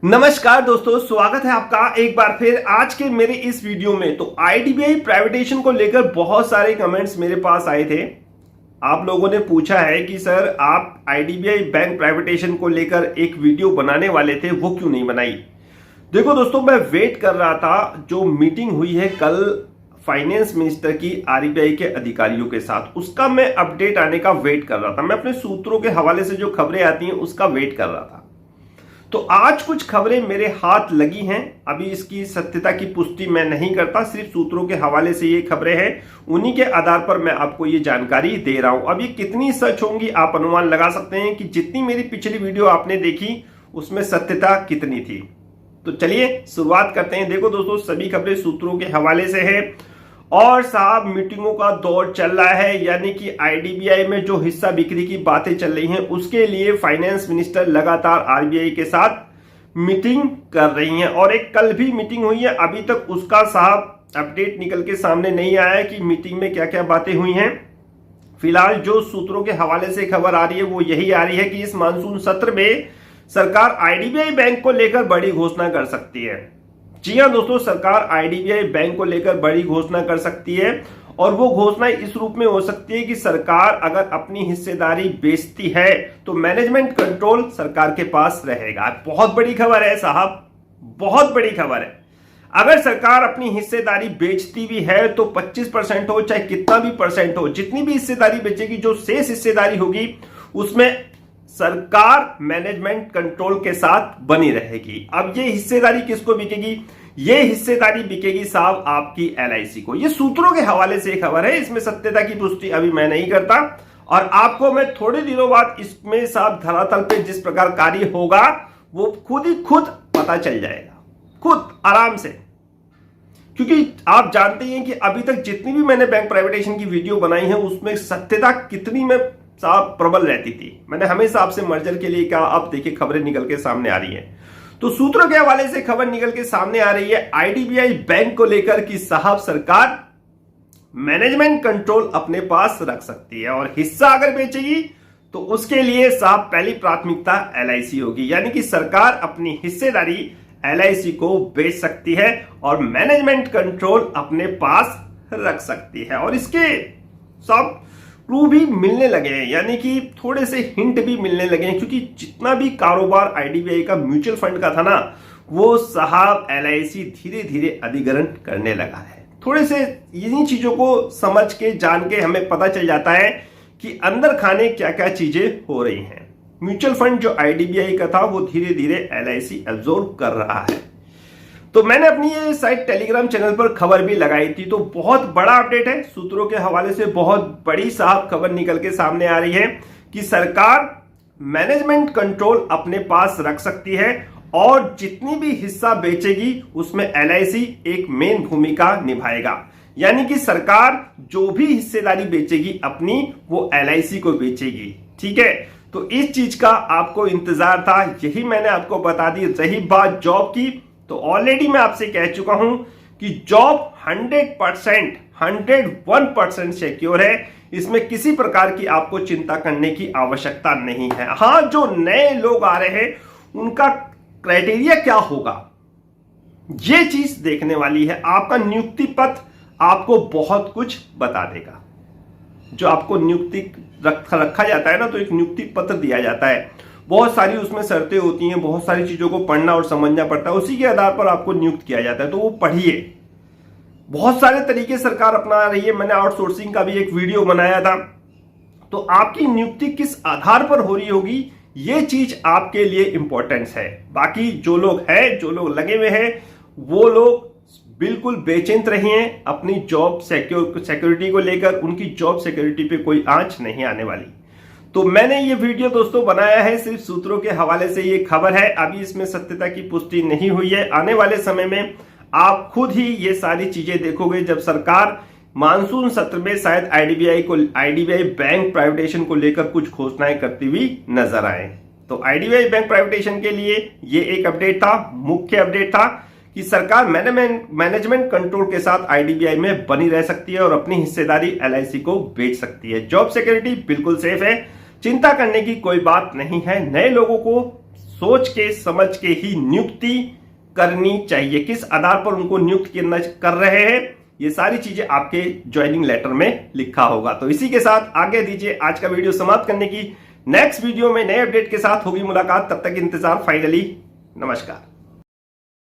नमस्कार दोस्तों, स्वागत है आपका एक बार फिर आज के मेरे इस वीडियो में। तो आईडीबीआई प्राइवेटेशन को लेकर बहुत सारे कमेंट्स मेरे पास आए थे। आप लोगों ने पूछा है कि सर आप आईडीबीआई बैंक प्राइवेटेशन को लेकर एक वीडियो बनाने वाले थे, वो क्यों नहीं बनाई। देखो दोस्तों, मैं वेट कर रहा था जो मीटिंग हुई है कल फाइनेंस मिनिस्टर की आरबीआई के अधिकारियों के साथ, उसका मैं अपडेट आने का वेट कर रहा था। मैं अपने सूत्रों के हवाले से जो खबरें आती हैं उसका वेट कर रहा था। तो आज कुछ खबरें मेरे हाथ लगी हैं। अभी इसकी सत्यता की पुष्टि मैं नहीं करता, सिर्फ सूत्रों के हवाले से ये खबरें हैं, उन्हीं के आधार पर मैं आपको ये जानकारी दे रहा हूं। अब ये कितनी सच होंगी आप अनुमान लगा सकते हैं कि जितनी मेरी पिछली वीडियो आपने देखी उसमें सत्यता कितनी थी। तो चलिए शुरुआत करते हैं। देखो दोस्तों, सभी खबरें सूत्रों के हवाले से है और साहब मीटिंगों का दौर चल रहा है, यानी कि आईडीबीआई में जो हिस्सा बिक्री की बातें चल रही हैं उसके लिए फाइनेंस मिनिस्टर लगातार आरबीआई के साथ मीटिंग कर रही हैं और एक कल भी मीटिंग हुई है। अभी तक उसका साहब अपडेट निकल के सामने नहीं आया है कि मीटिंग में क्या क्या बातें हुई हैं। फिलहाल जो सूत्रों के हवाले से खबर आ रही है वो यही आ रही है कि इस मानसून सत्र में सरकार आईडीबीआई बैंक को लेकर बड़ी घोषणा कर सकती है। जी हां दोस्तों, सरकार आईडीबीआई बैंक को लेकर बड़ी घोषणा कर सकती है और वो घोषणा इस रूप में हो सकती है कि सरकार अगर अपनी हिस्सेदारी बेचती है तो मैनेजमेंट कंट्रोल सरकार के पास रहेगा। बहुत बड़ी खबर है साहब, बहुत बड़ी खबर है। अगर सरकार अपनी हिस्सेदारी बेचती भी है तो 25% हो चाहे कितना भी परसेंट हो, जितनी भी हिस्सेदारी बेचेगी, जो शेष हिस्सेदारी होगी उसमें सरकार मैनेजमेंट कंट्रोल के साथ बनी रहेगी। अब ये हिस्सेदारी किसको बिकेगी? ये हिस्सेदारी बिकेगी साहब आपकी एलआईसी को। ये सूत्रों के हवाले से खबर है, इसमें सत्यता की पुष्टि अभी मैं नहीं करता और आपको मैं थोड़े दिनों बाद इसमें साहब धरातल पे जिस प्रकार कार्य होगा वो खुद ही खुद पता चल जाएगा, खुद आराम से। क्योंकि आप जानते हैं कि अभी तक जितनी भी मैंने बैंक प्राइवेटेशन की वीडियो बनाई है उसमें सत्यता कितनी में साहब प्रबल रहती थी। मैंने हमेशा आपसे मर्जर के लिए कहा, अब देखिए खबरें निकल के सामने आ रही हैं। तो सूत्रों के हवाले से खबर निकल के सामने आ रही है आईडीबीआई बैंक को लेकर कि साहब सरकार मैनेजमेंट कंट्रोल अपने पास रख सकती है और हिस्सा अगर बेचेगी तो उसके लिए साहब पहली प्राथमिकता एलआईसी होगी, यानी कि सरकार अपनी हिस्सेदारी एलआईसी को बेच सकती है और मैनेजमेंट कंट्रोल अपने पास रख सकती है। और इसके सब क्लू भी मिलने लगे हैं, यानी कि थोड़े से हिंट भी मिलने लगे हैं, क्योंकि जितना भी कारोबार आईडीबीआई का म्यूचुअल फंड का था ना, वो साहब एलआईसी धीरे धीरे अधिग्रहण करने लगा है। थोड़े से इन्हीं चीजों को समझ के जान के हमें पता चल जाता है कि अंदर खाने क्या क्या चीजें हो रही हैं। म्यूचुअल फंड जो आईडीबीआई का था वो धीरे धीरे एलआईसी एब्जॉर्ब कर रहा है। तो मैंने अपनी ये साइट टेलीग्राम चैनल पर खबर भी लगाई थी। तो बहुत बड़ा अपडेट है, सूत्रों के हवाले से बहुत बड़ी साहब खबर निकल के सामने आ रही है कि सरकार मैनेजमेंट कंट्रोल अपने पास रख सकती है और जितनी भी हिस्सा बेचेगी उसमें एलआईसी एक मेन भूमिका निभाएगा। यानी कि सरकार जो भी हिस्सेदारी बेचेगी अपनी, वो एलआईसी को बेचेगी। ठीक है, तो इस चीज का आपको इंतजार था, यही मैंने आपको बता दी। रही बात जॉब की, तो ऑलरेडी मैं आपसे कह चुका हूं कि जॉब 100%, 101% सिक्योर है। इसमें किसी प्रकार की आपको चिंता करने की आवश्यकता नहीं है। हां, जो नए लोग आ रहे हैं उनका क्राइटेरिया क्या होगा, ये चीज देखने वाली है। आपका नियुक्ति पत्र आपको बहुत कुछ बता देगा। जो आपको नियुक्ति रखा जाता है ना, तो एक नियुक्ति पत्र दिया जाता है, बहुत सारी उसमें शर्तें होती हैं, बहुत सारी चीजों को पढ़ना और समझना पड़ता है, उसी के आधार पर आपको नियुक्त किया जाता है। तो वो पढ़िए। बहुत सारे तरीके सरकार अपना रही है, मैंने आउटसोर्सिंग का भी एक वीडियो बनाया था। तो आपकी नियुक्ति किस आधार पर हो रही होगी, ये चीज आपके लिए इंपॉर्टेंस है। बाकी जो लोग हैं, जो लोग लगे हुए हैं, वो लोग बिल्कुल बेचिंत रहिए अपनी जॉब सिक्योरिटी को लेकर। उनकी जॉब सिक्योरिटी पे कोई आंच नहीं आने वाली। तो मैंने ये वीडियो दोस्तों बनाया है सिर्फ सूत्रों के हवाले से। ये खबर है, अभी इसमें सत्यता की पुष्टि नहीं हुई है। आने वाले समय में आप खुद ही ये सारी चीजें देखोगे जब सरकार मानसून सत्र में शायद आईडीबीआई बैंक प्राइवेटेशन को लेकर कुछ घोषणाएं करती हुई नजर आए। तो आईडीबीआई बैंक प्राइवेटेशन के लिए ये एक अपडेट था, मुख्य अपडेट था कि सरकार मैनेजमेंट कंट्रोल के साथ आईडीबीआई में बनी रह सकती है और अपनी हिस्सेदारी एलआईसी को बेच सकती है। जॉब सिक्योरिटी बिल्कुल सेफ है, चिंता करने की कोई बात नहीं है। नए लोगों को सोच के समझ के ही नियुक्ति करनी चाहिए, किस आधार पर उनको नियुक्त कर रहे हैं, ये सारी चीजें आपके ज्वाइनिंग लेटर में लिखा होगा। तो इसी के साथ आगे दीजिए आज का वीडियो समाप्त करने की। नेक्स्ट वीडियो में नए अपडेट के साथ होगी मुलाकात, तब तक इंतजार। फाइनली नमस्कार।